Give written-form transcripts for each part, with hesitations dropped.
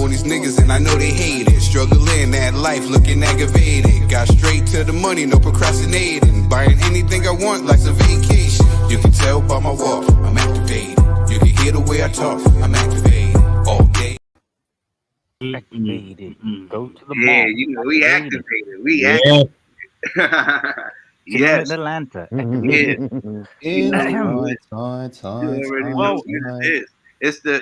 on these niggas and I know they hate it. Struggling that life, looking aggravated. Got straight to the money, no procrastinating. Buying anything I want, life's a vacation. You can tell by my walk, I'm activated. You can hear the way I talk, I'm activated. All day. Activated. Go to the Yeah, mall. you know, we activated. We Yeah. activated. Chilling Yes. in Atlanta. Yeah. You know, you already know what it is. It's the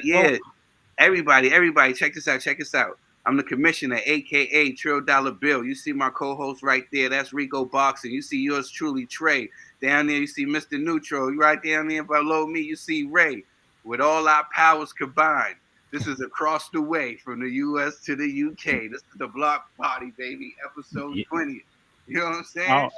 everybody, check this out. I'm the commissioner, aka Trill Dollar Bill. You see my co-host right there, that's Ricco Boxing. You see yours truly, Trey. Down there, you see Mr. Neutral. You right down there below me, you see Ray. With all our powers combined, this is across the way from the US to the UK. This is the Block Party, baby, episode 20. You know what I'm saying?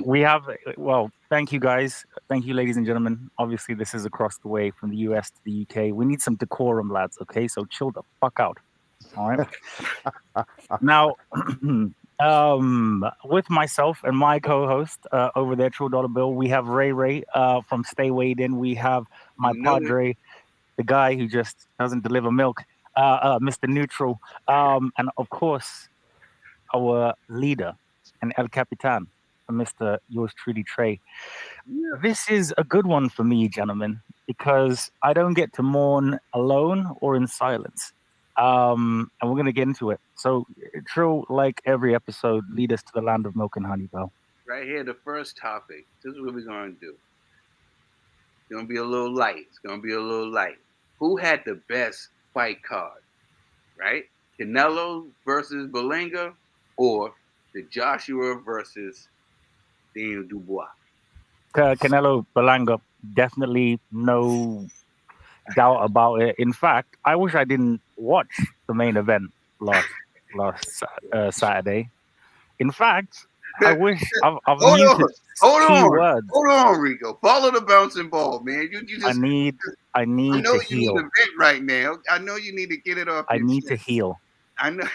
We have, well, thank you guys. Thank you, ladies and gentlemen. Obviously, this is across the way from the US to the UK. We need some decorum, lads, okay? So chill the fuck out. All right. Now, with myself and my co-host over there, True Dollar Bill, we have Ray from Stay Weighed In. We have my padre, the guy who just doesn't deliver milk, Mr. Neutral, and of course, our leader and El Capitan, Mr. Yours truly, Trey. Yeah. This is a good one for me, gentlemen, because I don't get to mourn alone or in silence. And we're going to get into it. So, Trill, like every episode, lead us to the land of milk and honey, pal. Right here, the first topic. This is what we're going to do. It's going to be a little light. Who had the best fight card? Right? Canelo versus Berlanga or the Joshua versus Daniel Dubois? Canelo, Berlanga, definitely no doubt about it. In fact, I wish I didn't watch the main event last Saturday. In fact, I wish I've muted keywords. Hold on, Ricco. Follow the bouncing ball, man. You just I need I know to you heal. need a vent right now. I know you need to get it off. I need to heal. I know.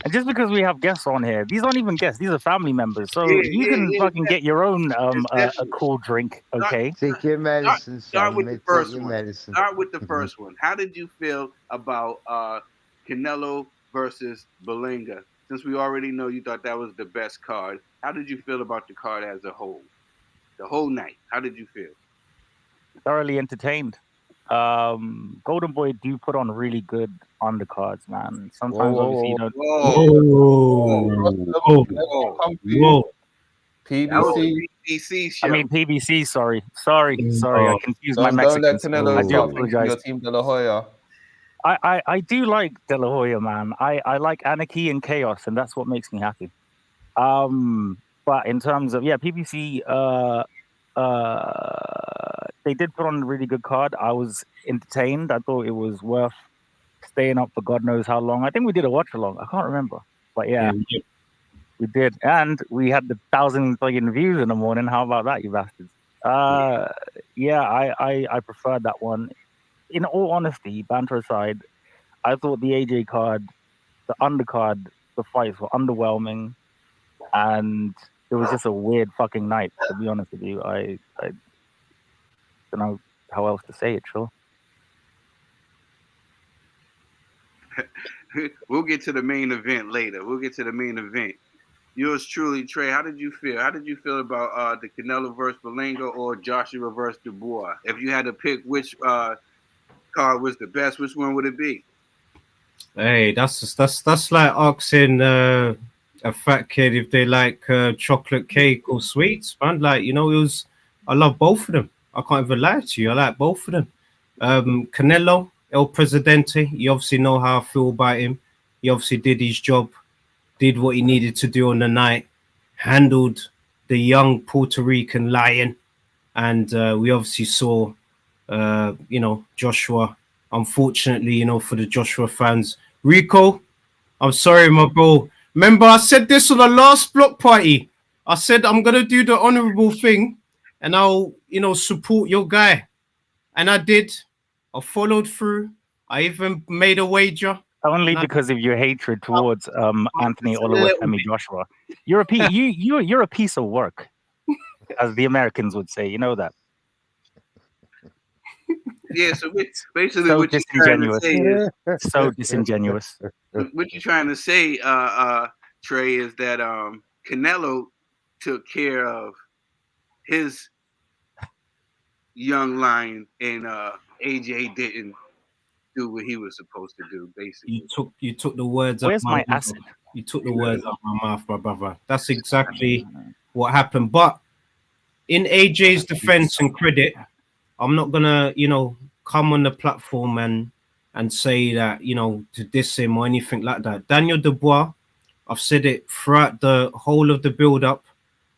And just because we have guests on here, these aren't even guests; these are family members. So you can fucking get your own a cool drink, okay? Take your medicine. Start with the first one. Start with the first one. How did you feel about Canelo versus Berlanga? Since we already know you thought that was the best card, how did you feel about the card as a whole? The whole night. How did you feel? Thoroughly entertained. Golden Boy do put on really good undercards, man. Sometimes obviously you don't. Whoa. PBC show. I mean PBC. Sorry. I confused my Mexicans. I do apologize. Your team De La Hoya. I do like De La Hoya, man. I like anarchy and chaos, and that's what makes me happy. But in terms of PBC, they did put on a really good card. I was entertained. I thought it was worth staying up for God knows how long. I think we did a watch along. I can't remember, but we did, and we had the 1,000 fucking views in the morning. How about that, you bastards? I preferred that one. In all honesty, banter aside, I thought the AJ card, the undercard, the fights were underwhelming, and it was just a weird fucking night, to be honest with you. I don't know how else to say it, Trill. We'll get to the main event later. Yours truly, Trey, how did you feel? How did you feel about the Canelo versus Berlanga or Joshua versus Dubois? If you had to pick which card was the best, which one would it be? Hey, that's like asking a fat kid if they like chocolate cake or sweets, man. Like, I love both of them. I can't even lie to you. I like both of them. Canelo, El Presidente, you obviously know how I feel about him. He obviously did his job, did what he needed to do on the night, handled the young Puerto Rican lion. And we obviously saw, Joshua, unfortunately, for the Joshua fans. Ricco, I'm sorry, my bro. Remember, I said this on the last block party. I said I'm going to do the honorable thing and I'll, support your guy. And I did. I followed through. I even made a wager. Only because of your hatred towards Anthony Oluwafemi Joshua. You're a piece of work, as the Americans would say. You know that. Yeah, so basically So what you're trying to disingenuous. say is So disingenuous. what you're trying to say, Trey, is that Canelo took care of his young lion and AJ didn't do what he was supposed to do, basically. You took the words out Where's my my mouth. acid? You took the words out my mouth, my brother. That's exactly what happened. But in AJ's defense and credit, I'm not gonna, come on the platform and say that, to diss him or anything like that. Daniel Dubois, I've said it throughout the whole of the build-up.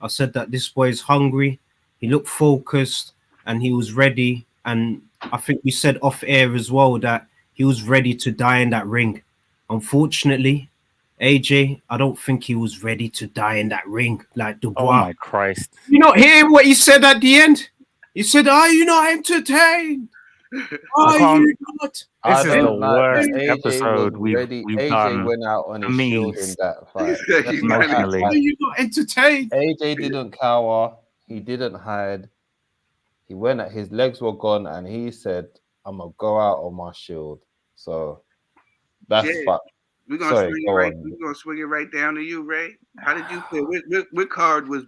I said that this boy is hungry. He looked focused and he was ready. And I think we said off air as well that he was ready to die in that ring. Unfortunately, AJ, I don't think he was ready to die in that ring like Dubois. Oh my Christ! You not hear what he said at the end? He said, "Are you not entertained? Are you not?" This is the like worst AJ episode we've AJ done. went out on his Me, shield in that fight. emotionally. Are you not entertained? AJ didn't cower. He didn't hide. He went at his legs were gone, and he said, "I'm gonna go out on my shield." So that's fact. We're gonna swing it right down to you, Ray. How did you feel? What card was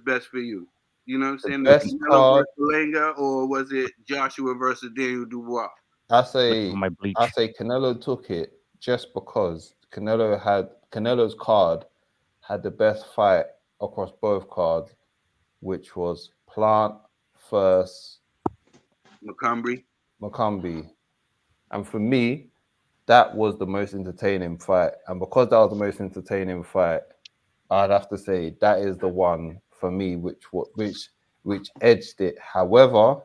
best for you? You know what I'm saying? The best Canelo card, versus Berlanga, or was it Joshua versus Daniel Dubois? I say my bleach. Canelo took it just because Canelo's card had the best fight across both cards, which was Plant versus Macumbi. And for me, that was the most entertaining fight. And because that was the most entertaining fight, I'd have to say that is the one for me which edged it. However,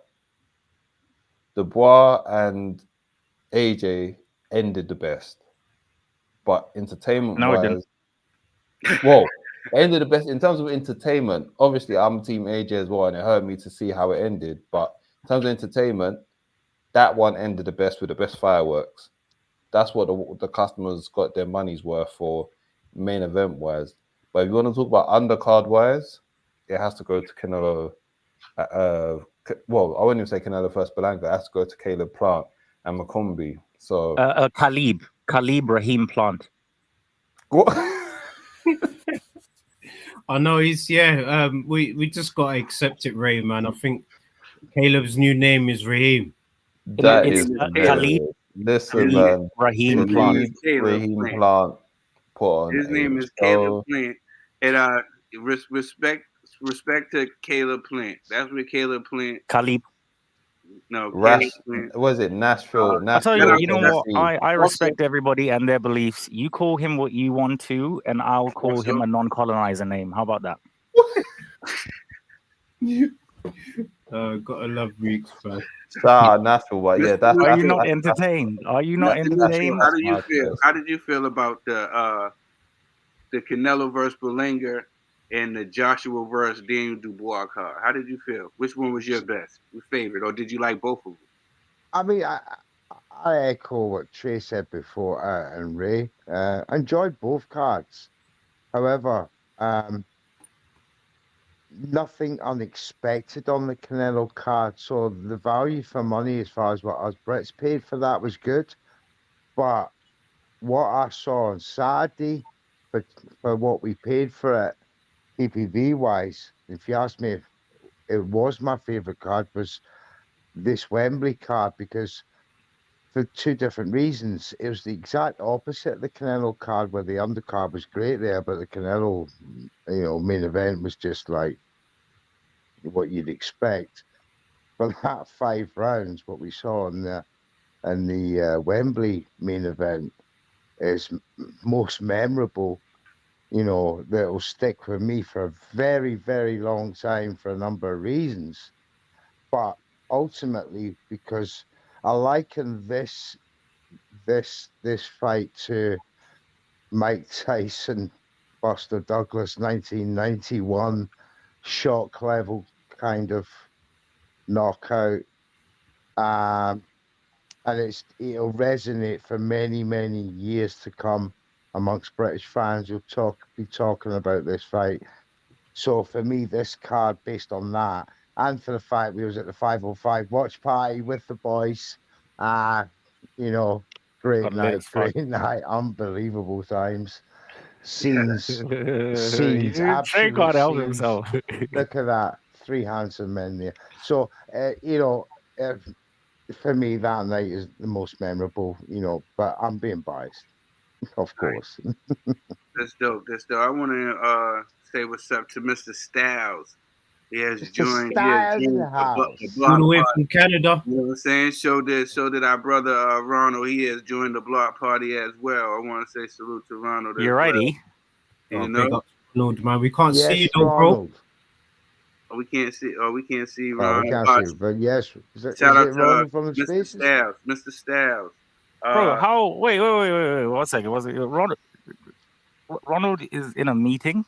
Dubois and AJ ended the best. But entertainment wise, ended the best in terms of entertainment. Obviously, I'm team AJ as well, and it hurt me to see how it ended. But in terms of entertainment, that one ended the best with the best fireworks. That's what the customers got their money's worth for main event wise. But if you want to talk about undercard wise, it has to go to Canelo. I wouldn't even say Canelo first, Berlanga. It has to go to Caleb Plant and Macumbi. So Khalib Rahim Plant. What? I know he's we just gotta accept it, Ray, man. I think Caleb's new name is Raheem. That is Khalib. Listen, man. Rahim Plant. Raheem Plant. Put on his name is Caleb Plant. And respect to Caleb Plant. That's what Caleb Plant. Khalib. No, was it Nashville? I tell you, you know what? I respect everybody and their beliefs. You call him what you want to, and I'll call him a non-colonizer name. How about that? Gotta love Reeks, man. Nashville, but yeah, that's. Are you not entertained? Are you not entertained? How did you feel? How did you feel about the Canelo versus Berlanga and the Joshua versus Daniel Dubois card? How did you feel? Which one was your best, your favorite, or did you like both of them? I mean, I echo what Trey said before, and Ray. I enjoyed both cards. However, nothing unexpected on the Canelo card, so the value for money as far as what us Brits paid for that was good. But what I saw on Saturday, for what we paid for it, PPV wise, if you ask me if it was my favourite card, was this Wembley card, because for two different reasons. It was the exact opposite of the Canelo card, where the undercard was great there, but the Canelo, main event was just like what you'd expect. For that 5 rounds, what we saw in the Wembley main event is most memorable. That will stick with me for a very, very long time for a number of reasons. But ultimately, because I liken this fight to Mike Tyson, Buster Douglas, 1991 shock level kind of knockout, and it'll resonate for many, many years to come amongst British fans. You'll be talking about this fight. So for me, this card, based on that, and for the fact we was at the 505 watch party with the boys. You know, great night, unbelievable times. Scenes, Trey absolute can't help scenes. himself. Look at that, 3 handsome men there. So, you know, for me, that night is the most memorable, you know, but I'm being biased, of course. That's dope. That's dope. I want to say what's up to Mr. Styles. He has Mr. joined. Styles in the A house. block All the way party. from Canada. You know what I'm saying? So did our brother Ronald. He has joined the block party as well. I want to say salute to Ronald. You're righty. You Big know, up, Ronald, man. We can't see you Yes, though, bro. Ronald. we can't see. We can't see Oh, we Ronald. can't see, but yes, Shout is out it to Ronald from the Mr. Spaces? Styles. Mr. Styles. Bro, how? Wait. 1 second. Was it Ronald? Ronald is in a meeting.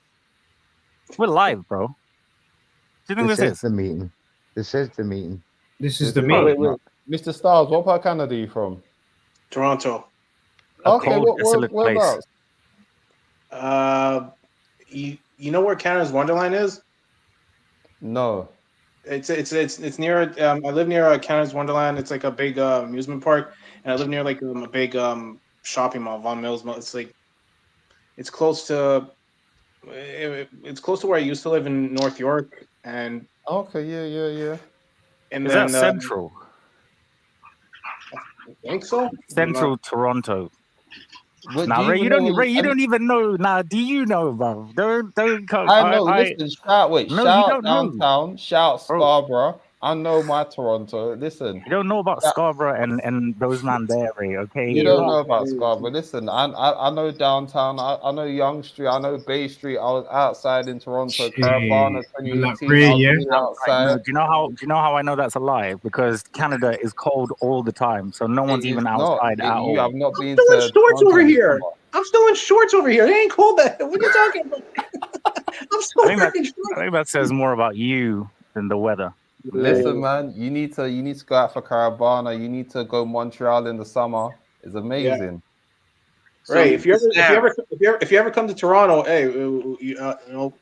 We're live, bro. Do you think this is the meeting? This is the meeting. This is the Oh, meeting. Wait. Mr. Styles, what part of Canada are you from? Toronto. Okay, desolate place. whereabouts? You know where Canada's Wonderland is? No. It's near. I live near Canada's Wonderland. It's like a big amusement park, and I live near like a big shopping mall, Von Mills Mall. It's like it's close to where I used to live in North York, and Okay, yeah. and Is then that Central? I think so. Central Toronto. But Now, Ray, you don't even know. Now, do you know, bro? Don't come. I know. Listen, shout don't downtown, shout Bro. Scarborough. I know my Toronto. Listen, You don't know about Scarborough and those man there, Ray. Okay, you don't know about Scarborough. Listen, I know downtown. I know Yonge Street. I know Bay Street. I was outside in Toronto, Caravana 2018. I was outside. Do you know how I know that's a lie? Because Canada is cold all the time, so no one's even outside at all. You have not been still to in shorts Toronto over here. summer. I'm still in shorts over here. It ain't cold. What are you talking about? I'm still I think that says more about you than the weather. Listen, man, you need to go out for Caravana. You need to go Montreal in the summer. It's amazing. Right. If you ever come to Toronto, hey,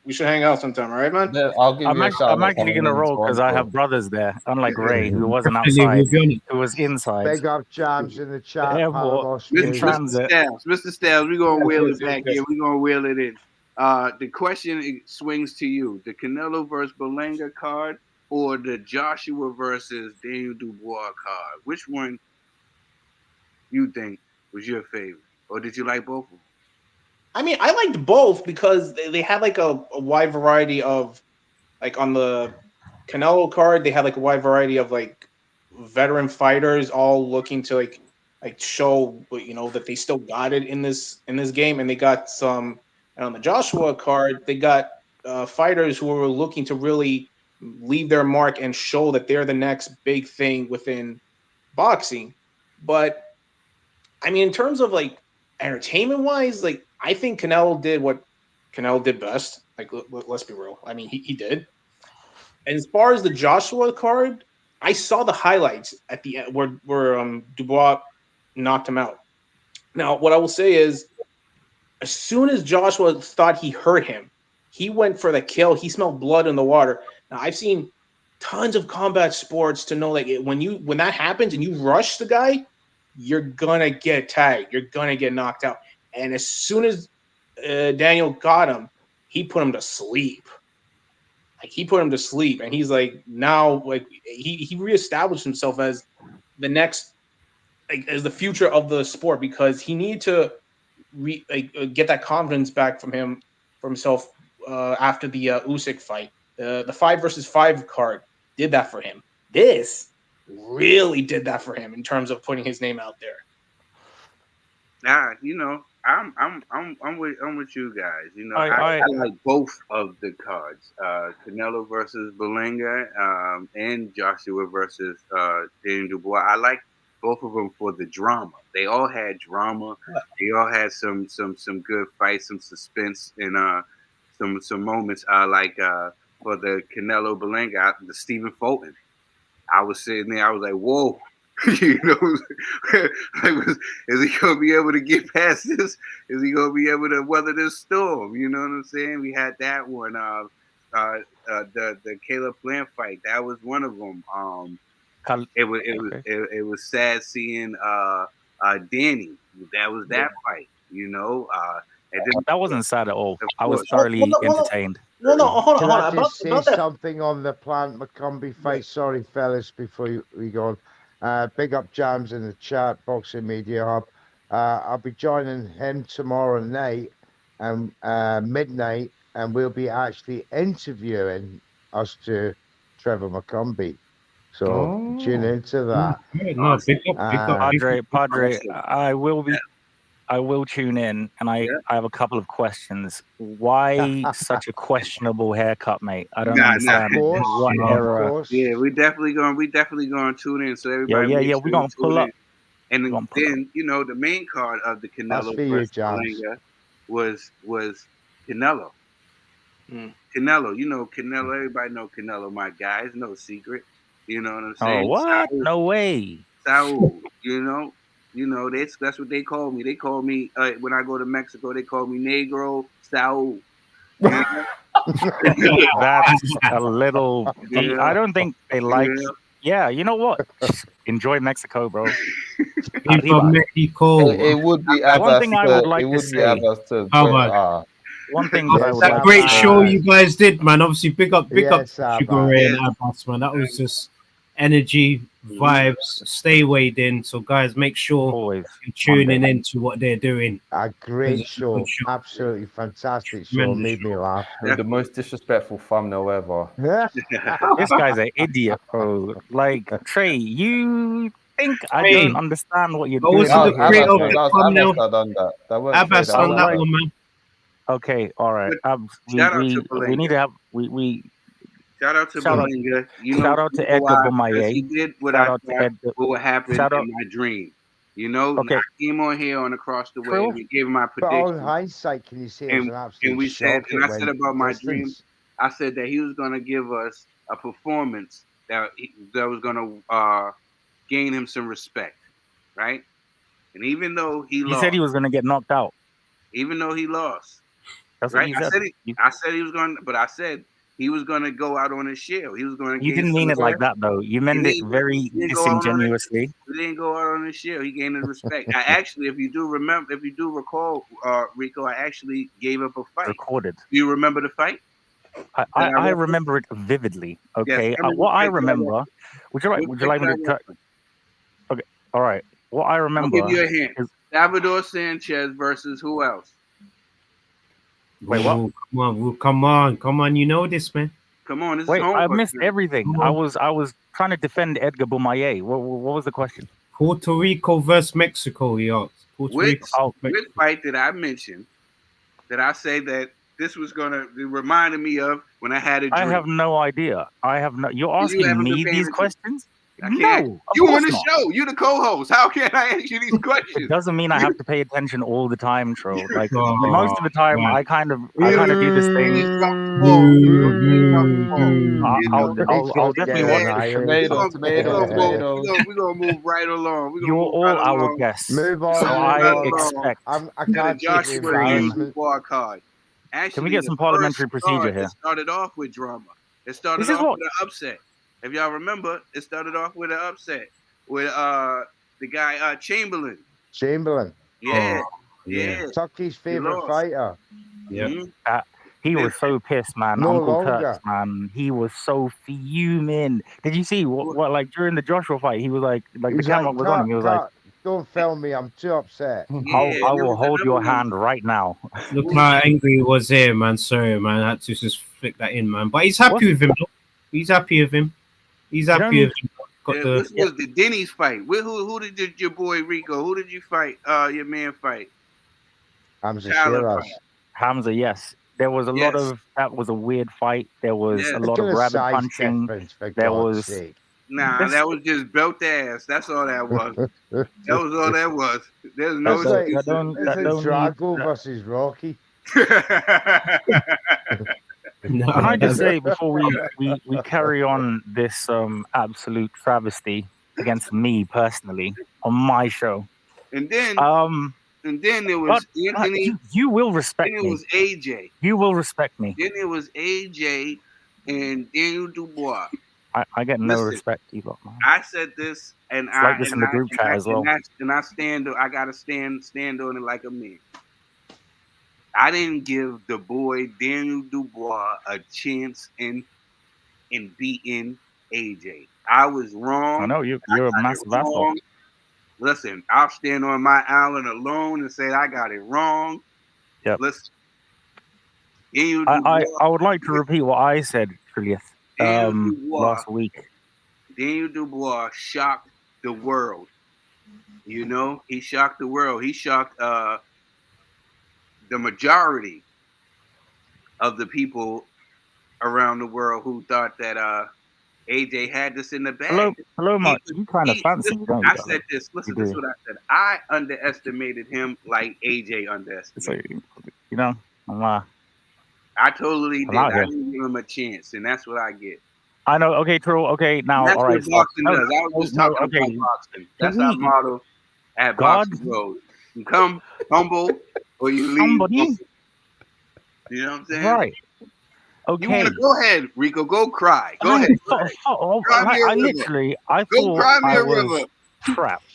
we should hang out sometime. All right, man. Yeah, I'll give you a shout. I'm actually gonna roll because I have brothers there, unlike Ray, who wasn't outside, who was inside. Big up Jams in the chat. Mr. Styles, we're gonna wheel it back here. We're gonna wheel it in. The question swings to you: the Canelo versus Berlanga card, or the Joshua versus Daniel Dubois card? Which one you think was your favorite, or did you like both of them? I mean, I liked both because they had like a wide variety of, like on the Canelo card, they had like a wide variety of like veteran fighters all looking to like show that they still got it in this game, and they got some. And on the Joshua card, they got fighters who were looking to really leave their mark and show that they're the next big thing within boxing. But I mean, in terms of like entertainment wise, like I think Canelo did what Canelo did best. Like, let's be real. I mean, he did. And as far as the Joshua card, I saw the highlights at the end where Dubois knocked him out. Now, what I will say is, as soon as Joshua thought he hurt him, he went for the kill. He smelled blood in the water. Now, I've seen tons of combat sports to know like when that happens and you rush the guy, you're gonna get tagged. You're gonna get knocked out. And as soon as Daniel got him, he put him to sleep. Like he put him to sleep, and he's like now like he reestablished himself as the next as the future of the sport because he needed to get that confidence back from himself after the Usyk fight. The 5 versus 5 card did that for him. This really did that for him in terms of putting his name out there. I'm with you guys. I like both of the cards. Canelo versus Berlanga, and Joshua versus Daniel Dubois. I like both of them for the drama. They all had drama. They all had some good fights, some suspense, and some moments. For the Canelo Berlanga, the Stephen Fulton. I was sitting there. I was like, whoa. Is he gonna be able to get past this? Is he gonna be able to weather this storm? You know what I'm saying? We had that one. the Caleb Plant fight. That was one of them. It was sad seeing Danny. That was that fight. And then, that wasn't sad at all. I was course. thoroughly entertained. No, hold Can I on. just say About that. something on the Plant McCombie fight? Sorry, fellas, before we go on. Big up Jams in the chat, Boxing Media Hub. I'll be joining him tomorrow night and midnight, and we'll be actually interviewing us to Trevor McCombie. So tune into that. No, big up. Padre, I will tune in, and I have a couple of questions. Why such a questionable haircut, mate? I don't understand. What era? Yeah, we definitely gonna tune in. So everybody, we're gonna pull up. And then the main card of the Canelo versus Berlanga was Canelo. Canelo, Canelo. Everybody know Canelo, my guy. It's no secret. You know what I'm saying? Oh, what? Saul, no way. Saul, that's what they call me. They call me when I go to Mexico. They call me Negro Saul. That's a little. I don't think they like. Yeah, you know what? Enjoy Mexico, bro. Mexico. It would be one thing I would like to say. One thing that I would like great show you guys did, man. Obviously, big up Sugar Ray and Abbas, man. That was just energy, vibes, stay weighed in. So, guys, make sure you're tuning into what they're doing. A great show. Absolutely fantastic show. Made me laugh. The most disrespectful thumbnail ever. This guy's an idiot, bro. Like, Trey, you think I don't understand what you're doing? Abbas done that one, man. Okay, all right. We need to have Shout out to Berlanga. Shout out to Edgar Bomaye. He did what happened in my dream. I came on here on Across the Way and we gave my prediction. But on hindsight, can you say it was an absolute I said about my dream, I said that he was going to give us a performance that was going to gain him some respect, right? And even though he lost, said he was going to get knocked out. Even though he lost, that's right? What I said he was going, but I said he was going to go out on his shield. He was going to. You didn't mean it like that, though. You meant it very disingenuously. He didn't go out on his shield. He gained his respect. I actually, if you do recall, Ricco, I actually gave up a fight. Recorded. Do you remember the fight? I remember it vividly. Okay. Yes, what I remember. Would you like me to? Okay. All right. What I remember. I'll give you a hint. Salvador Sanchez versus who else? Wait, what? Come on! You know this, man. Come on! Wait, I missed everything. I was trying to defend Edgar Bomaye. What was the question? Puerto Rico versus Mexico. He asked. Which fight did I mention that I say that this was gonna remind me of when I had a dream? I have no idea. You're asking me these questions? No, you on the show. You the co-host. How can I ask you these questions? It doesn't mean I have to pay attention all the time, Trill. Like most of the time, I kind of do this thing. I'll definitely watch the tomato. We're gonna move right along. You're all our guests. Move on. So I expect. I can't Joshua card. Actually, can we get some parliamentary procedure here? It started off with drama. It started off with an upset. If y'all remember, it started off with an upset with the guy Chamberlain. Yeah. Tucky's favorite fighter. Yeah. He was so pissed, man. Uncle Kurtz, man. He was so fuming. Did you see what like during the Joshua fight? He was like the camera was on him. He was like, "Don't film me. I'm too upset." I will hold your hand right now. Look how angry he was here, man. Sorry, man. I had to just flick that in, man. But he's happy with him, though. He's happy with him. This was the Denny's fight. Who did your boy Ricco? Who did you fight? Your man fight? Hamza, yes. There was a lot of that was a weird fight. There was a lot of rabbit punching. There was that was just belt ass. That's all that was. That was all that was. There's no Drago versus Rocky. Can I just say before we carry on this absolute travesty against me personally on my show, and then there was Anthony. You will respect me. Then it was AJ. You will respect me. Then it was AJ and Daniel Dubois. I get no respect, Elo. I said this, and it's like this in the group chat as well. And I stand. I gotta stand on it like a man. I didn't give the boy Daniel Dubois a chance in beating AJ. I was wrong. I know you're a massive asshole. Listen, I'll stand on my island alone and say I got it wrong. Yep. Listen, I would like to repeat what I said, Trillius, last week. Daniel Dubois shocked the world. You know, he shocked the world. He shocked the majority of the people around the world who thought that AJ had this in the bag. Hello, Mark. You kind of fancy, don't you? I said this. Listen to what I said. I underestimated him like AJ underestimated. You know, I totally did. I didn't give him a chance, and that's what I get. I know. Okay, true. Okay, now that's all right. What boxing does. I was just talking about boxing. That's our motto at Boxing Road. You come humble, or you leave. Humble. You know what I'm saying? Right. Okay. You want to go ahead, Ricco? Go cry. Go ahead. I thought I was trapped.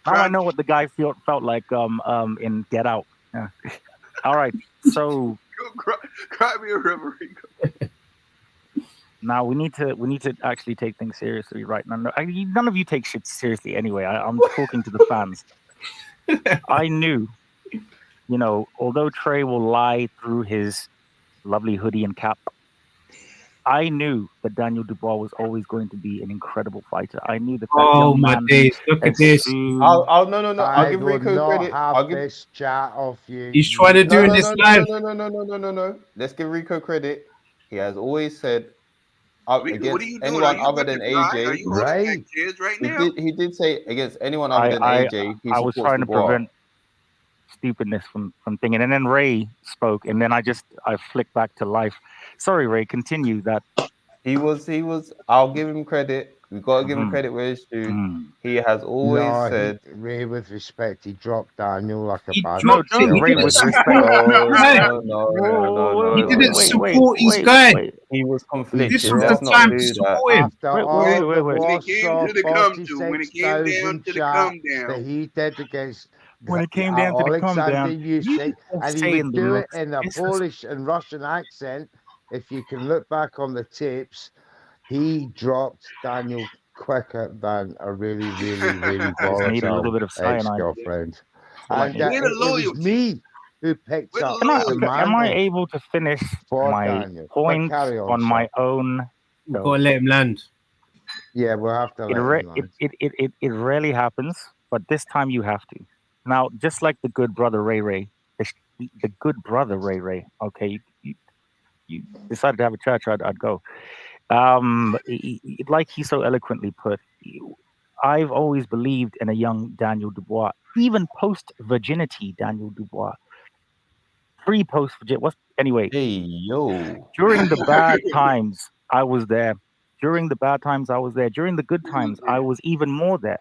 Now I know what the guy felt like in Get Out. Yeah. All right. So cry me a river, Ricco. Now we need to actually take things seriously right now. None of you take shit seriously anyway. I'm talking to the fans. I knew, you know, although Trey will lie through his lovely hoodie and cap, I knew that Daniel Dubois was always going to be an incredible fighter. I knew that. Oh my days! Look at this. No. I'll give Ricco credit. I'll give this chat off you. He's trying to do this live. No. Let's give Ricco credit. He has always said against anyone other than AJ. Right now? He did say against anyone other than AJ. I was trying to prevent stupidness from thinking, and then Ray spoke, and then I flicked back to life. Sorry, Ray, continue that. He was I'll give him credit. We've got to give him credit where it's due. He has always said Ray with respect, he dropped Daniel like a bad Ray with respect. No. He didn't support his guy. He was conflicted. This was the time to support him. When it came down to the come down that he did against when it came down to the come down, and he would do it in a Polish and Russian accent. If you can look back on the tapes, he dropped Daniel quicker than a really volatile ex-girlfriend. And it was me who picked up. Am I able to finish my point on my own? No. Gotta let him land. Yeah, we'll have to. It rarely happens, but this time you have to. Now, just like the good brother Ray, the good brother Ray. Okay, you decided to have a church, I'd go. Like he so eloquently put, I've always believed in a young Daniel Dubois, even post-virginity Daniel Dubois. Pre-post-virginity. Anyway, during the bad times, I was there. During the bad times, I was there. During the good times, I was even more there.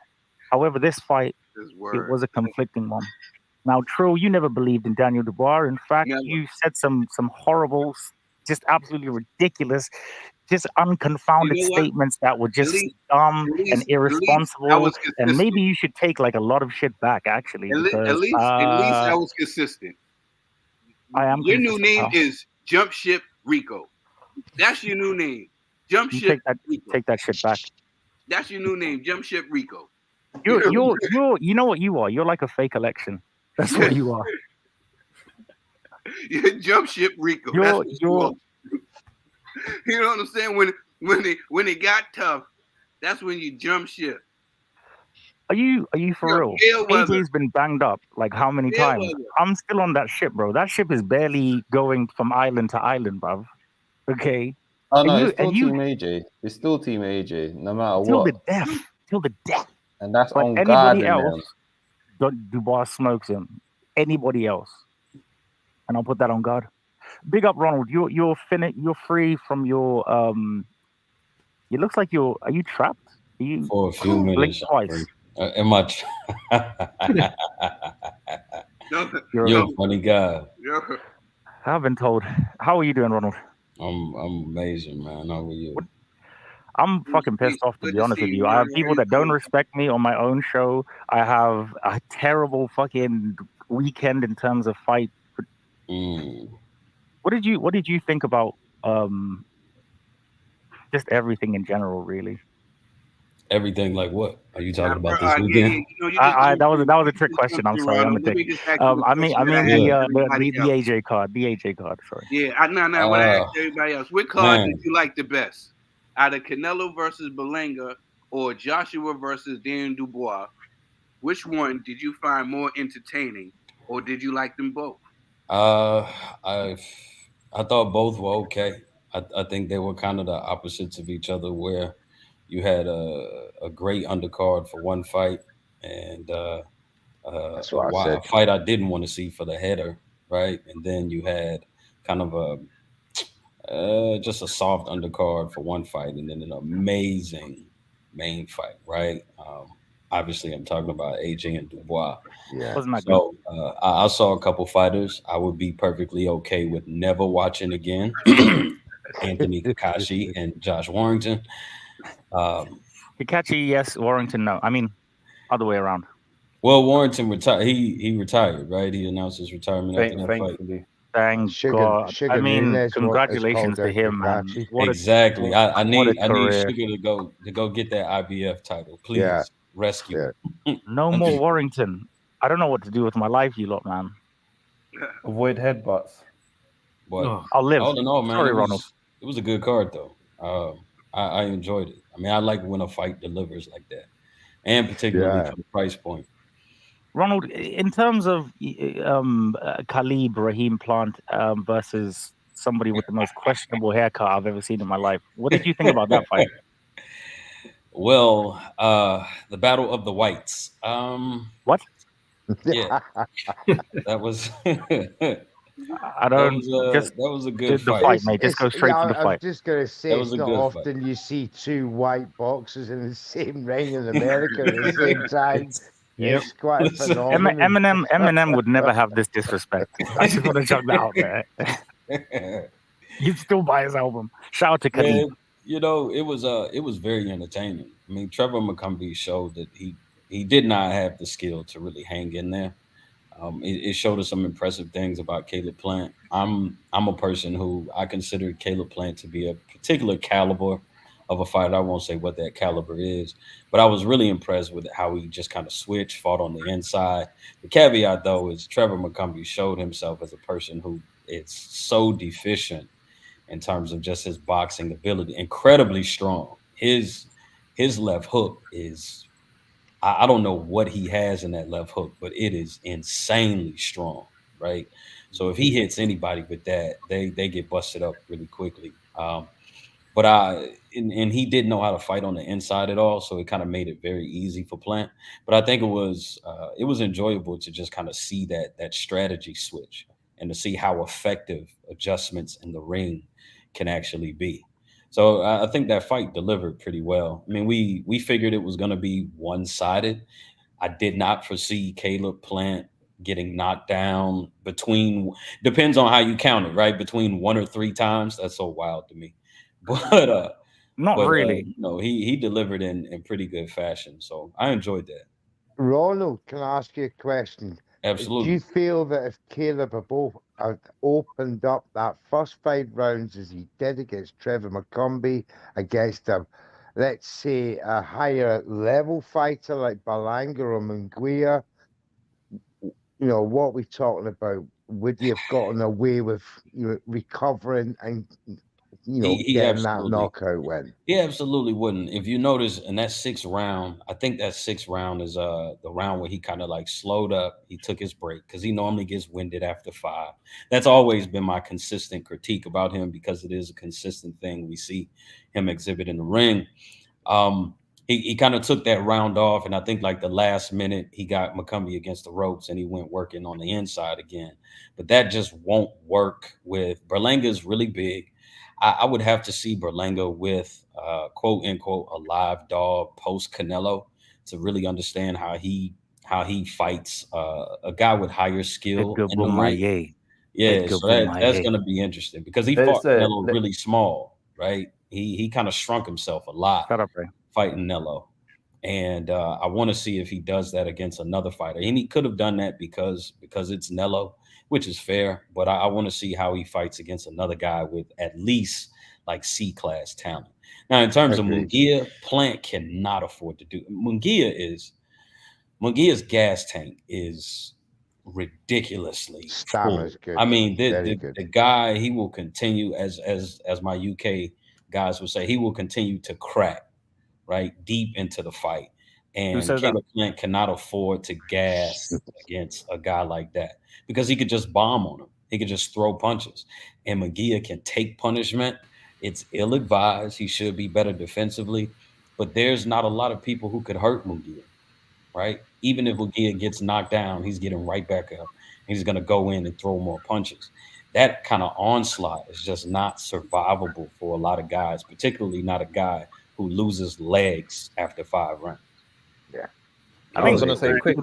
However, this fight, it was a conflicting one. Now, Trill, you never believed in Daniel Dubois. In fact, you said some horrible, just absolutely ridiculous, just unconfounded statements that were just dumb and irresponsible. And maybe you should take like a lot of shit back, actually. At least I was consistent. I am. Your new name is Jump Ship Ricco. That's your new name. Jump Ship. Take that shit back. That's your new name, Jump Ship Ricco. You know what you are? You're like a fake election. That's what you are. You're Jump Ship Ricco. You know what I'm saying? When it got tough, that's when you jump ship. Are you for real? AJ's been banged up like how many times? I'm still on that ship, bro. That ship is barely going from island to island, bruv. Okay. Oh no, it's still Team AJ. It's still Team AJ, no matter till what. Till the death. And that's but on anybody God. Else, Dubois smokes him. Anybody else, and I'll put that on God. Big up, Ronald. You're free from your It looks like are you trapped? For a few minutes. Twice. Am I? You're a funny guy. I've been told. How are you doing, Ronald? I'm amazing, man. How are you? I'm fucking pissed off, to Good be to honest see with you, you. I have man. people that don't respect me on my own show. I have a terrible fucking weekend in terms of fight. Mm. What did you think about just everything in general, really? Everything like what? Are you Now, talking bro, about this yeah, weekend? you know, you just That jumped was in. a trick You just question. jumped I'm in, sorry. I'm Ronald. a Let dick. me just ask you a question that I I mean asked Yeah. the everybody else. AJ card. The AJ card. Sorry. Yeah, no. What I asked everybody else. What card did Man, you like the best? Out of Canelo versus Berlanga or Joshua versus Dan Dubois, which one did you find more entertaining, or did you like them both? uh, I I thought both were okay. I think they were kind of the opposites of each other, where you had a great undercard for one fight and That's what I a said. fight I didn't want to see for the header, right? And then you had kind of a just a soft undercard for one fight, and then an amazing main fight, right? Obviously, I'm talking about AJ and Dubois. Yeah. Wasn't that good? So I saw a couple fighters I would be perfectly okay with never watching again. Anthony Kakashi and Josh Warrington. Um, Hikachi, yes. Warrington, no. I mean, other way around. well, Warrington retired. He retired, right? He announced his retirement after that fight. Thankfully. Thank God. I Sugar mean, Nunez is congratulations called to out him, man. Kakashi. Exactly. I What a need career. Sugar to go get that IBF title, Yeah, please. Rescue yeah. him. No more Warrington. I don't know what to do with my life, you lot, man. Avoid headbutts. But Oh, I'll live. all in all, man, Sorry, Ronald. it was a good card though. I enjoyed it. I mean, I like when a fight delivers like that, and particularly Yeah. for the price point. Ronald, in terms of Khalib Raheem Plant versus somebody with the most questionable haircut I've ever seen in my life, what did you think about that fight? Well, the Battle of the Whites. What? Yeah, that was that I don't just was a good the fight. fight, mate. Just go straight to the I was fight. just gonna say That was it's a not good fight. often you see two white boxers in the same ring in America at the same time. Yep. It's quite a Listen. phenomenon. Eminem would never have this disrespect. I just want to chuck that out there. You'd still buy his album. Shout out to Khalid. Man, you know, it was very entertaining. I mean, Trevor McCumbee showed that he did not have the skill to really hang in there. It showed us some impressive things about Caleb Plant. I'm a person who I consider Caleb Plant to be a particular caliber of a fighter. I won't say what that caliber is, but I was really impressed with how he just kind of switched, fought on the inside. The caveat though is Trevor McCumbee showed himself as a person who is so deficient in terms of just his boxing ability. Incredibly strong. His left hook is I don't know what he has in that left hook, but it is insanely strong, right? So if he hits anybody with that, they get busted up really quickly. But and he didn't know how to fight on the inside at all, so it kind of made it very easy for Plant. But I think it was enjoyable to just kind of see that strategy switch and to see how effective adjustments in the ring can actually be. So I think that fight delivered pretty well. I mean, we figured it was going to be one sided. I did not foresee Caleb Plant getting knocked down between depends on how you count it, right? Between one or three times. That's so wild to me. But Not really. no, he delivered in pretty good fashion. So I enjoyed that. Ronald, can I ask you a question? Do you Absolutely. feel that if Caleb had opened up that first 5 rounds as he did against Trevor McCumbee, against let's say, a higher level fighter like Berlanga or Munguia, what we're talking about, would he have gotten away with recovering and He getting that absolutely knockout win? He absolutely wouldn't. If you notice in that sixth round, I think that sixth round is the round where he kind of like slowed up. He took his break because he normally gets winded after five. That's always been my consistent critique about him because it is a consistent thing we see him exhibit in the ring. Um, he kind of took that round off, and I think like the last minute he got McCumbee against the ropes and he went working on the inside again. But that just won't work with Berlanga is really big. I would have to see Berlanga with quote unquote a live dog post Canelo to really understand how he fights a guy with higher skill Edgar in the ring. Boumaier. Yeah, so that's going to be interesting because he fought Canelo really small, right? He kind of shrunk himself a lot fighting Canelo. And I want to see if he does that against another fighter. And he could have done that because it's Canelo, which is fair. But I want to see how he fights against another guy with at least like C-class talent. Now, in terms of Munguia, Plant cannot afford to do. Munguia's gas tank is ridiculously full. I mean, the guy, he will continue, as my UK guys would say, he will continue to crack right deep into the fight. And Caleb Plant cannot afford to gas against a guy like that because he could just bomb on him. He could just throw punches. And Munguia can take punishment. It's ill-advised. He should be better defensively. But there's not a lot of people who could hurt Munguia, right? Even if Munguia gets knocked down, he's getting right back up. He's going to go in and throw more punches. That kind of onslaught is just not survivable for a lot of guys, particularly not a guy who loses legs after 5 rounds. Yeah. I was going to say quick. I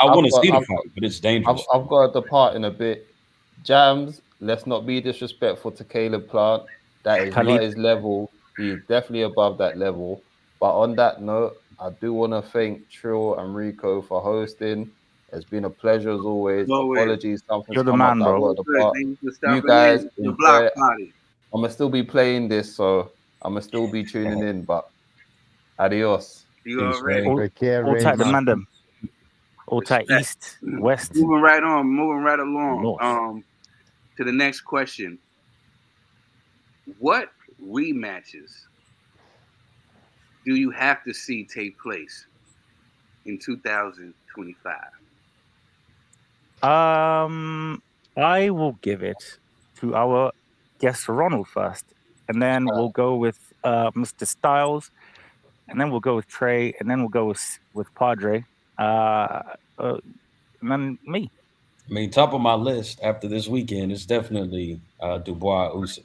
want to see the fight, but it's dangerous. I've got to depart in a bit. Jams, let's not be disrespectful to Caleb Plant. That is not his level. He is definitely above that level. But on that note, I do want to thank Trill and Ricco for hosting. It's been a pleasure as always. Apologies, something's come up that I got to depart. You guys enjoy it. I'm going to still be playing this, so I'm going to still be tuning in, but adios. You already. All tight, demand them. All tight, east, west. Moving right along. North. To the next question. What rematches do you have to see take place in 2025? I will give it to our guest Ronald first, and then we'll go with Mr. Styles, and then we'll go with Trey, and then we'll go with Padre, and then me. I mean, top of my list after this weekend is definitely Dubois Usyk.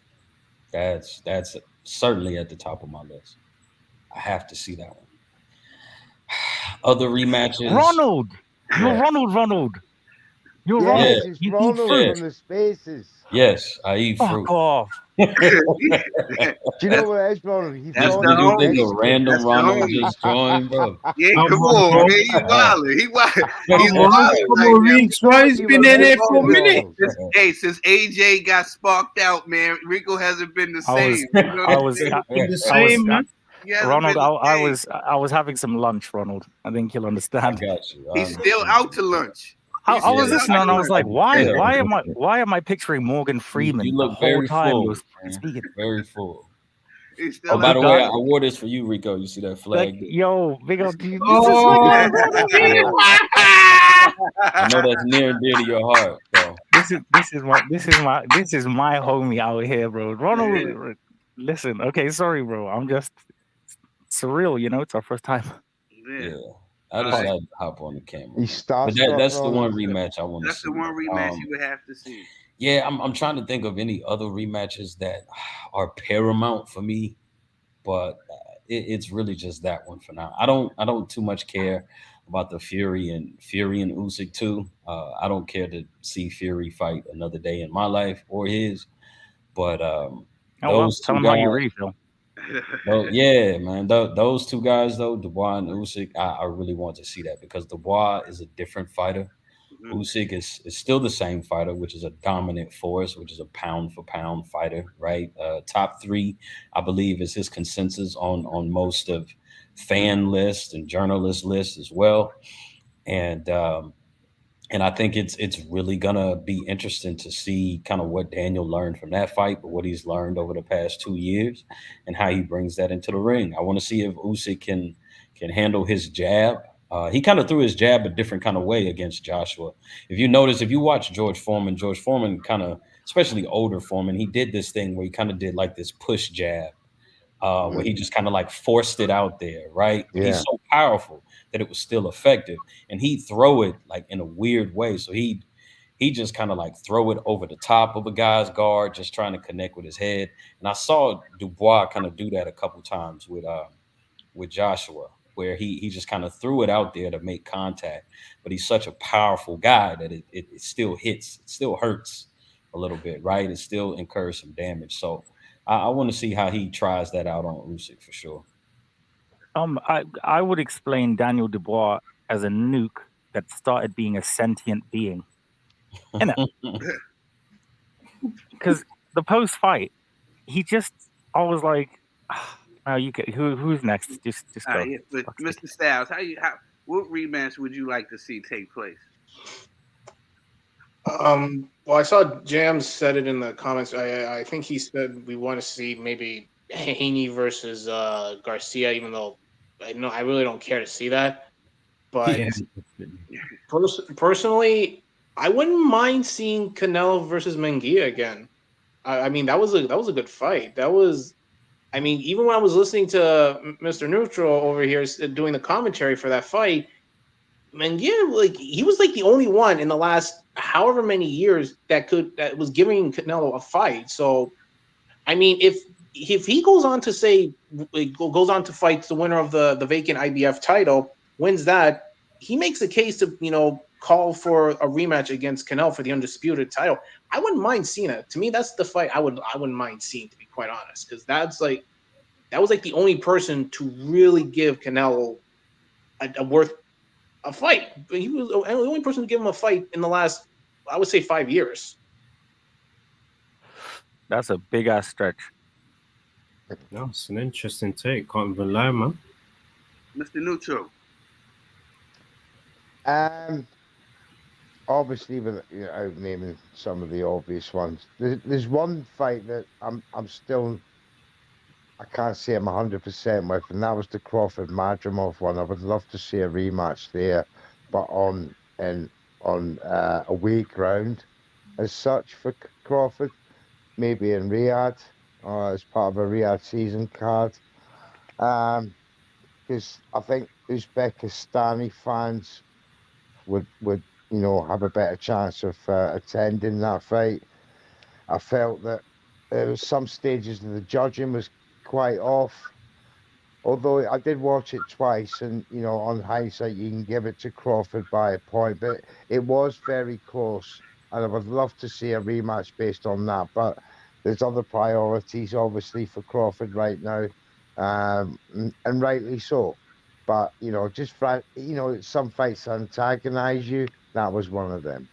That's certainly at the top of my list. I have to see that one. Other rematches. Ronald! You're Ronald. You're Ronald. He's Ronald from the Spaces. Yes, I eat fruit. Fuck off. Do you know what it is, Ronald? Did you think a random Ronald just joined, bro? Yeah, come on, man. He wildin'. He's wildin'. He's been in there for a minute. Hey, since AJ got sparked out, man, Ricco hasn't been the same. I was the same, man. Ronald, I was having some lunch, Ronald. I think you'll understand. I got you. He's still out to lunch. I was listening and I was like, why am I picturing Morgan Freeman? You look very full. Speaking. Very full. Oh, by the way, I wore this for you, Ricco. You see that flag? Like, yo, big up to you. I know that's near and dear to your heart, bro. This is my homie out here, bro. Ronald, listen, okay, sorry, bro. I'm just surreal, you know. It's our first time. Yeah. I just had to hop on the camera. But that's the one rematch I want to see. That's the one rematch you would have to see. Yeah, I'm trying to think of any other rematches that are paramount for me, but it's really just that one for now. I don't too much care about the Fury and Usyk too. I don't care to see Fury fight another day in my life or his, but those two tell him guys, how you really feel. Yeah, man. Those two guys, though, Dubois and Usyk, I really want to see that because Dubois is a different fighter. Mm-hmm. Usyk is still the same fighter, which is a dominant force, which is a pound-for-pound fighter, right? Top 3, I believe, is his consensus on most of fan lists and journalist lists as well. And I think it's really gonna be interesting to see kind of what Daniel learned from that fight, but what he's learned over the past 2 years and how he brings that into the ring. I want to see if Usyk can handle his jab. He kind of threw his jab a different kind of way against Joshua. If you notice, if you watch George Foreman kind of, especially older Foreman, he did this thing where he kind of did like this push jab. Where he just kind of like forced it out there, right? But he's so powerful that it was still effective, and he'd throw it like in a weird way. So he just kind of like throw it over the top of a guy's guard, just trying to connect with his head. And I saw Dubois kind of do that a couple times with Joshua, where he just kind of threw it out there to make contact. But he's such a powerful guy that it still hits, it still hurts. a little bit, right? It still incurs some damage. So I want to see how he tries that out on Usyk for sure. I would explain Daniel Dubois as a nuke that started being a sentient being. Because the post fight, I was like, oh, you get who's next? Just go. Yeah, but Mr. Styles, what rematch would you like to see take place? Well, I saw Jams said it in the comments. I think he said we want to see maybe Haney versus Garcia, even though I really don't care to see that. But personally, I wouldn't mind seeing Canelo versus Munguia again. I mean, that was a good fight. I mean, even when I was listening to Mr. Neutral over here doing the commentary for that fight, Munguia, he was the only one in the last however many years that was giving Canelo a fight. So, I mean, if he goes on to goes on to fight the winner of the vacant IBF title, wins that, he makes a case to call for a rematch against Canelo for the undisputed title. I wouldn't mind seeing it. To me, that's the fight I wouldn't mind seeing, to be quite honest, because that was the only person to really give Canelo a fight. He was the only person to give him a fight in the last, I would say, 5 years. That's a big ass stretch. That's an interesting take. Can't even lie, man. Mr. Neutral. Obviously, without naming some of the obvious ones, there's one fight that I can't say I'm 100% with, and that was the Crawford Madrimov one. I would love to see a rematch there, but on a weak round as such for Crawford, maybe in Riyadh as part of a Riyadh season card. Because I think Uzbekistani fans would have a better chance of attending that fight. I felt that there was some stages of the judging was quite off. Although I did watch it twice, and on hindsight, you can give it to Crawford by a point, but it was very close, and I would love to see a rematch based on that. But there's other priorities, obviously, for Crawford right now, and rightly so. But some fights antagonize you. That was one of them.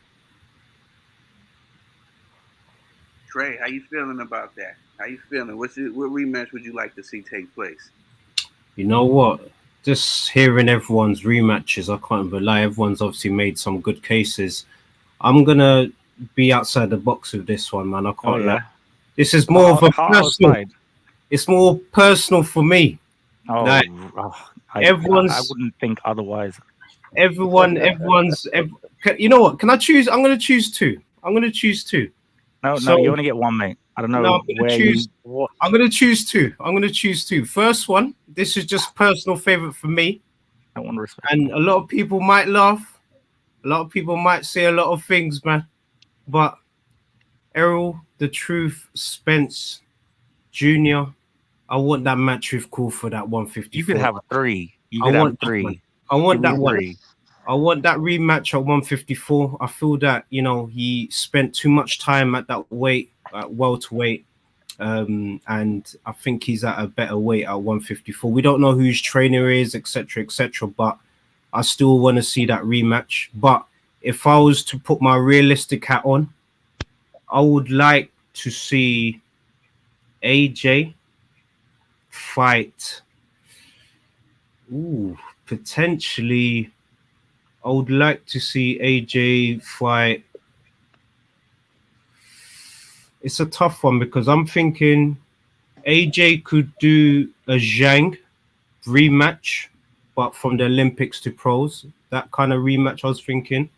Trey, how you feeling about that? How you feeling? What rematch would you like to see take place? You know what? Just hearing everyone's rematches, I can't even lie. Everyone's obviously made some good cases. I'm gonna be outside the box with this one, man. I can't lie. This is more of a personal. It's more personal for me. I wouldn't think otherwise. Everyone's. You know what? Can I choose? I'm gonna choose two. No, you only get one, mate. I don't know I'm gonna choose two. First one, this is just personal favorite for me. I want to respect. And a lot of people might laugh. A lot of people might say a lot of things, man. But Errol, the Truth, Spence, Jr., I want that match with Crawford at 154. You could have three. I want that one. I want that rematch at 154. I feel that, he spent too much time at that weight, at welterweight. And I think he's at a better weight at 154. We don't know who his trainer is, etc., but I still want to see that rematch. But if I was to put my realistic hat on, I would like to see AJ fight. Potentially, I would like to see AJ fight. It's a tough one because I'm thinking AJ could do a Zhang rematch, but from the Olympics to pros. That kind of rematch I was thinking.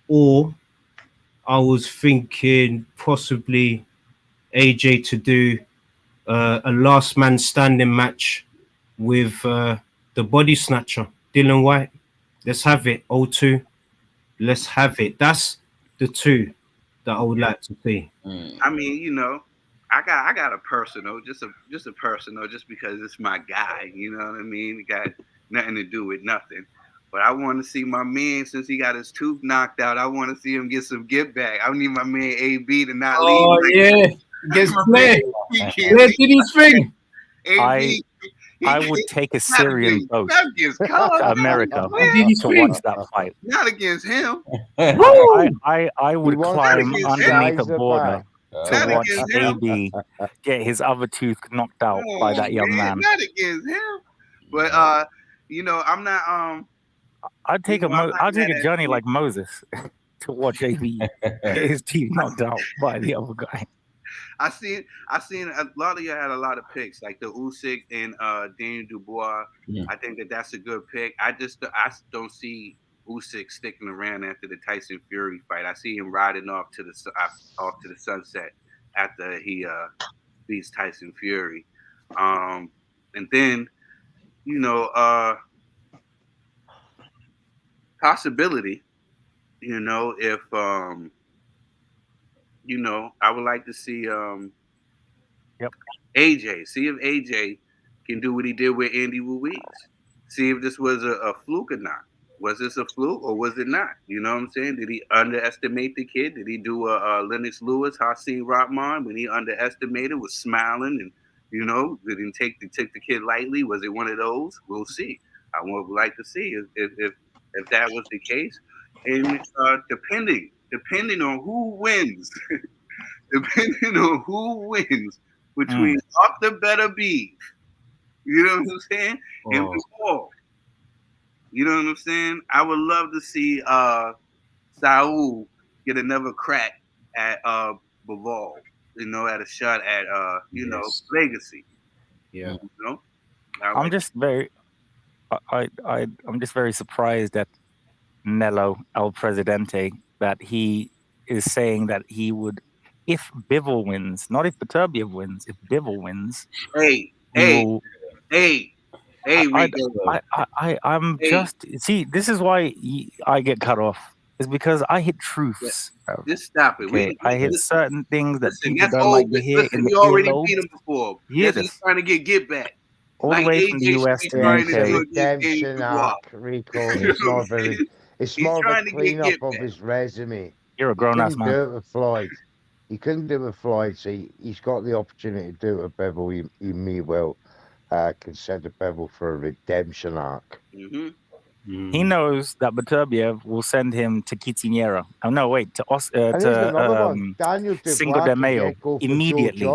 Or I was thinking possibly AJ to do a last man standing match with the body snatcher, Dylan White. Let's have it, 0-2. Let's have it. That's the two that I would like to see. I mean, I got a personal, just because it's my guy. You know what I mean? It got nothing to do with nothing. But I want to see my man, since he got his tooth knocked out, I want to see him get some get back. I need my man AB to not leave. Oh yeah, gets Flair. Flair did his thing. AB, I would take a Syrian boat to America to watch that fight. Not against him. I would climb underneath a border to watch AB get his other tooth knocked out by that young man. Not against him. But you know, I'm not I'd take I'd take a journey like Moses to watch AB get his teeth knocked out by the other guy. I seen a lot of you had a lot of picks like the Usyk and Daniel Dubois. Yeah. I think that's a good pick. I don't see Usyk sticking around after the Tyson Fury fight. I see him riding off to the sunset after he beats Tyson Fury. And then, you know, possibility, you know, if you know, I would like to see AJ. See if AJ can do what he did with Andy Ruiz. See if this was a fluke or not. Was this a fluke or was it not? You know what I'm saying? Did he underestimate the kid? Did he do a Lennox Lewis, Hassan Rahman when he underestimated, was smiling and, you know, did he take the kid lightly? Was it one of those? We'll see. I would like to see if that was the case. And depending on who wins, between Up the Better Beef, you know what I'm saying, and Bivol. You know what I'm saying? I would love to see Saul get another crack at Bivol, you know, at a shot at you know, legacy. Yeah. You know? I'm just very surprised at Nello El Presidente that he is saying that he would, if Bivol wins, not if Beterbiev wins, if Bivol wins. See, this is why I get cut off. Is because I hit truths. Just stop it. Okay, I hit certain things that people don't old, like to hear. Listen, we already beat him before. Yes, he's trying to get back. All the way from the US to the UK. Redemption arc, Ricco. It's more of a clean-up of his resume. You're a grown-ass man. He couldn't do it with Floyd. He couldn't do it with Floyd, so he's got the opportunity to do it with Bevel. He may well consider Bevel for a redemption arc. He knows that Beterbiev will send him to Quinceañera. Oh, no, wait, to Daniel Dubois Cinco de Mayo immediately.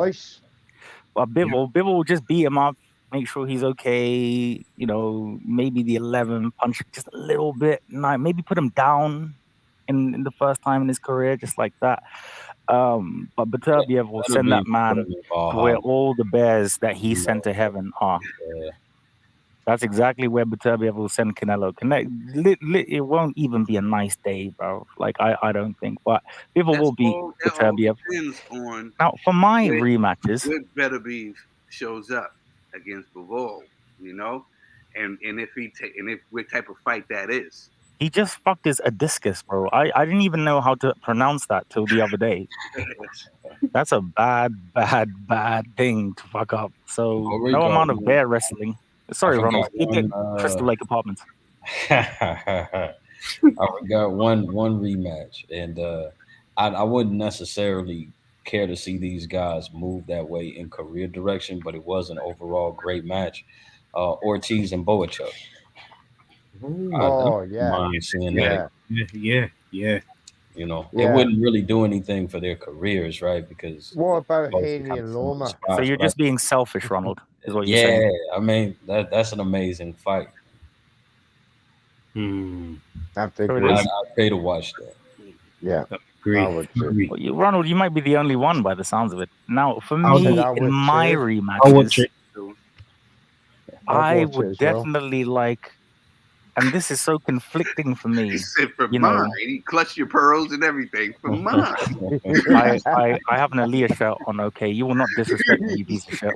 But Bivol will just beat him up, make sure he's okay, you know, maybe the 11, punch just a little bit, maybe put him down in the first time in his career, just like that. But Beterbiev will send that man to where all the bears that he sent to heaven are. Yeah. That's exactly where Beterbiev will send Canelo. It won't even be a nice day, bro. Like, I don't think. But people will beat Beterbiev. Now, for my rematches... With Better Beef shows up against Bivol, you know? And if what type of fight that is. He just fucked his discus, bro. I didn't even know how to pronounce that till the other day. That's a bad thing to fuck up. So no amount of bear wrestling. Sorry, Ronald. Crystal Lake Apartments. I got one rematch, and I wouldn't necessarily care to see these guys move that way in career direction, but it was an overall great match. Ortiz and Boachuk. Yeah. You know, it wouldn't really do anything for their careers, right? Because what about Haney and Loma? So you're just being selfish, Ronald, is what you're saying. Yeah, I mean that's an amazing fight. I'd pay to watch that. Yeah, agree. Ronald, you might be the only one by the sounds of it. Now, for me, in my rematches, I would definitely like. And this is so conflicting for me. He said for mine. He clutched your pearls and everything. For mine. I have an Aaliyah shirt on, okay? You will not disrespect me, you piece of shit.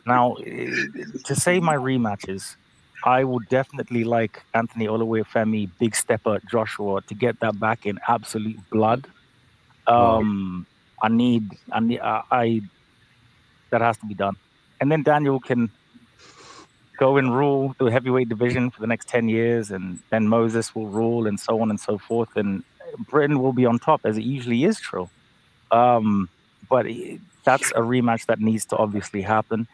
Now, to say my rematches, I would definitely like Anthony Holloway, F.A.M, Big Stepper, Joshua to get that back in absolute blood. That has to be done. And then Daniel can go and rule the heavyweight division for the next 10 years, and then Moses will rule, and so on and so forth, and Britain will be on top, as it usually is, Trill. But that's a rematch that needs to obviously happen.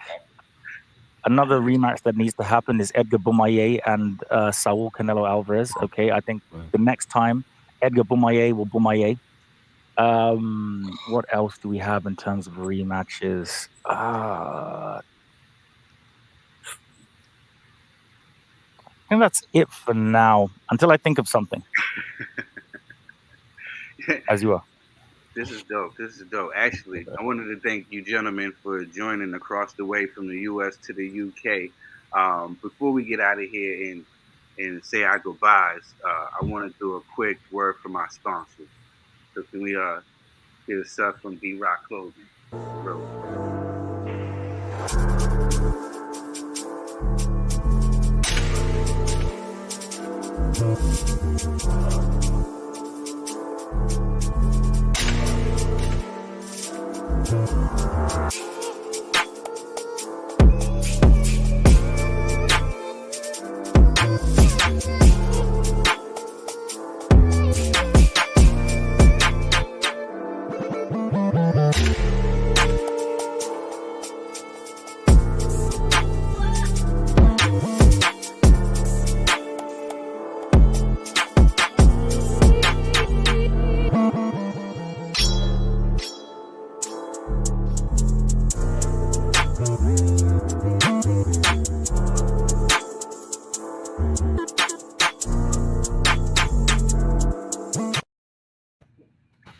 Another rematch that needs to happen is Edgar Bumaye and Saul Canelo Alvarez. Okay, I think the next time Edgar Bumaye will Bumaye. What else do we have in terms of rematches? I think that's it for now, until I think of something. As you are. This is dope. This is dope. Actually, I wanted to thank you gentlemen for joining across the way from the U.S. to the U.K. Before we get out of here and say our goodbyes, I want to do a quick word from our sponsors. So can we get a sub from B-Rock Clothing? Bro.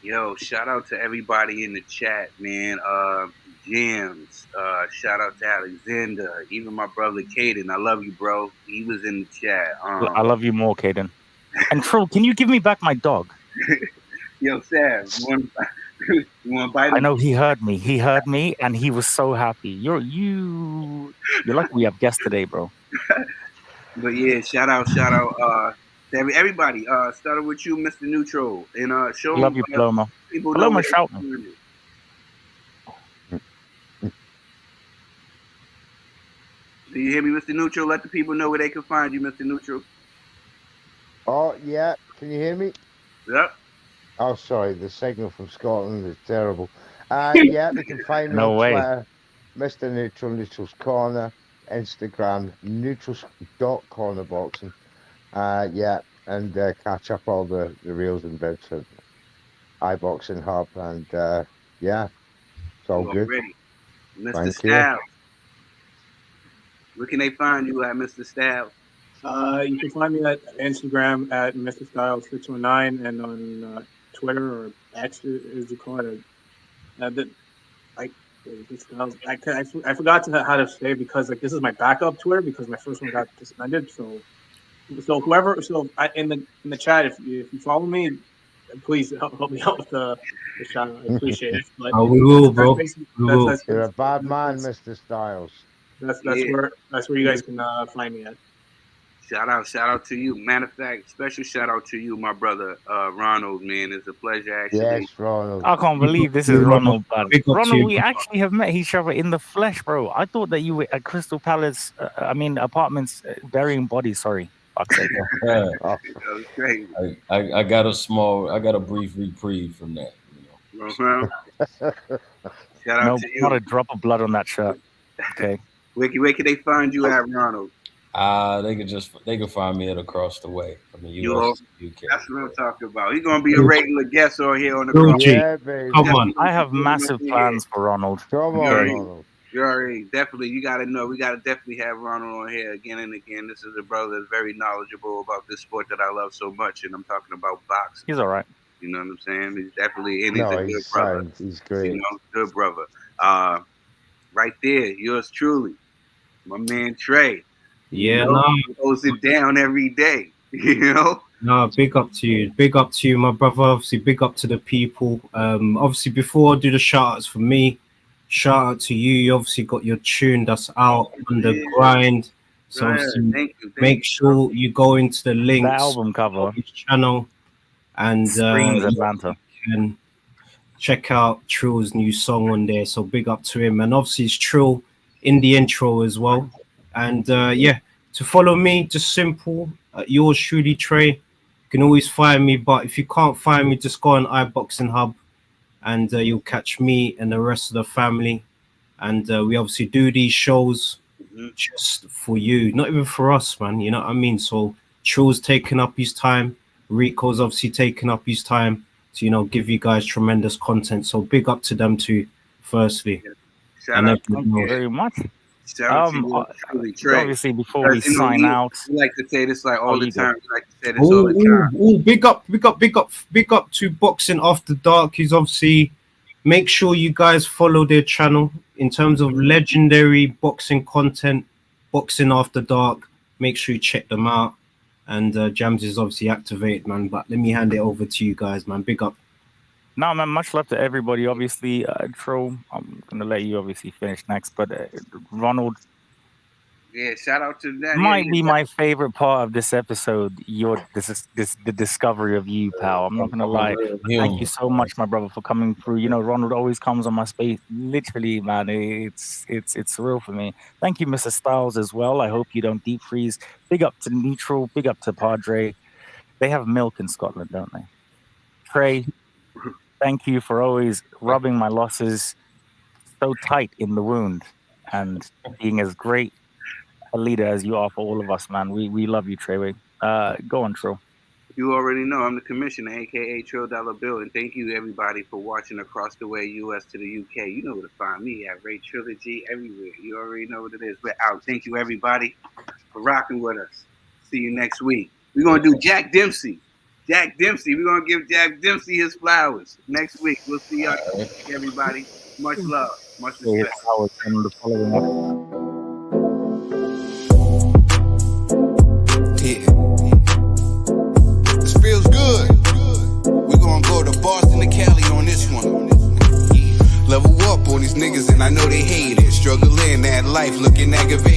Yo, shout out to everybody in the chat, man. James, shout out to Alexander, even my brother Caden. I love you, bro. He was in the chat. I love you more, Caden. And Trill, can you give me back my dog? Yo, Sam, you want to bite him? I know he heard me. He heard me, and he was so happy. You're lucky we have guests today, bro. But yeah, shout out to everybody. Started with you, Mr. Neutral, and show Love you, Paloma. Paloma, shout me. Do you hear me, Mr. Neutral? Let the people know where they can find you, Mr. Neutral. Oh, yeah. Can you hear me? Yep. Oh, sorry. The signal from Scotland is terrible. Yeah, they can find me on Twitter, Mr. Neutral, Neutral's Corner, Instagram, neutrals.cornerboxing. Yeah, and catch up all the reels and bits of iBoxingHub, and yeah, it's all good. Ready. Mr. Thank Styles. Where can they find you at, Mr. Styles? You can find me at Instagram at Mr. Styles 619 and on Twitter or X, as you call it. I forgot how to say it because like this is my backup Twitter because my first one got suspended. So whoever in the chat, if you follow me, please help me out with the shout out. I appreciate it. But we will, bro. You're a bad man, Mr. Styles. That's where you guys can find me at. Shout out to you. Matter of fact, special shout out to you, my brother Ronald. Man, it's a pleasure actually. Yes, Ronald. I can't believe this is Ronald. Ronald, we actually have met each other in the flesh, bro. I thought that you were at Crystal Palace. Apartments, burying bodies. Sorry, fuck's sake. Crazy. I got a brief reprieve from that. You know? Shout out to you. Not a drop of blood on that shirt. Okay. Where can they find you at, Ronald? They can find me at across the way from the US to UK. That's what I'm talking about. He's gonna be a regular guest on here on the Yeah, baby. Come on. I have massive plans for Ronald. Come on, Ronald. You already definitely. You gotta know. We gotta definitely have Ronald on here again and again. This is a brother that's very knowledgeable about this sport that I love so much, and I'm talking about boxing. He's all right. You know what I'm saying? He's definitely he's a good brother. He's great. You know, good brother. Right there, yours truly, my man Trey. Yeah, he goes it down every day. You know. No, big up to you, my brother. Obviously, big up to the people. Obviously, before I do the shout outs for me, shout out to you. You obviously got your tune that's out on the grind. So obviously, make sure you go into the links. The album cover. His channel and Atlanta. And check out Trill's new song on there. So big up to him. And obviously, it's Trill in the intro as well. And yeah, to follow me, just simple. Yours truly, Trey. You can always find me, but if you can't find me, just go on iBoxingHub, and you'll catch me and the rest of the family. And we obviously do these shows just for you, not even for us, man. You know what I mean? So Trill's taking up his time. Ricco's obviously taking up his time to, you know, give you guys tremendous content. So big up to them too, firstly. Shout out. Thank you very much. Shout out to you, truly, Trey. Obviously, before we sign out, we like to say this like all the time. We like to say this all the time. Big up to Boxing After Dark. He's obviously, make sure you guys follow their channel in terms of legendary boxing content. Boxing After Dark. Make sure you check them out. And Jams is obviously activated, man. But let me hand it over to you guys, man. Big up. No, man, much love to everybody. Obviously, Trill, I'm going to let you obviously finish next. But Ronald, yeah, shout out to that. Might be my favorite part of this episode. The discovery of you, pal. I'm not going to lie. Thank you so much, my brother, for coming through. You know, Ronald always comes on my space. Literally, man, it's surreal for me. Thank you, Mr. Styles, as well. I hope you don't deep freeze. Big up to Neutral. Big up to Padre. They have milk in Scotland, don't they? Trey, thank you for always rubbing my losses so tight in the wound and being as great a leader as you are for all of us, man. We love you, Treyway. Go on, Trill. You already know I'm the commissioner, aka Trill $Bill, and thank you everybody for watching across the way, US to the UK. You know where to find me at Ray Trilogy everywhere. You already know what it is. We're out. Thank you everybody for rocking with us. See you next week. We're gonna do Jack Dempsey. Jack Dempsey. We're gonna give Jack Dempsey his flowers next week. We'll see y'all, everybody. Much love, much respect. This feels good. We're gonna go to Boston to Cali on this one. Level up on these niggas and I know they hate it. Struggling that life looking aggravated.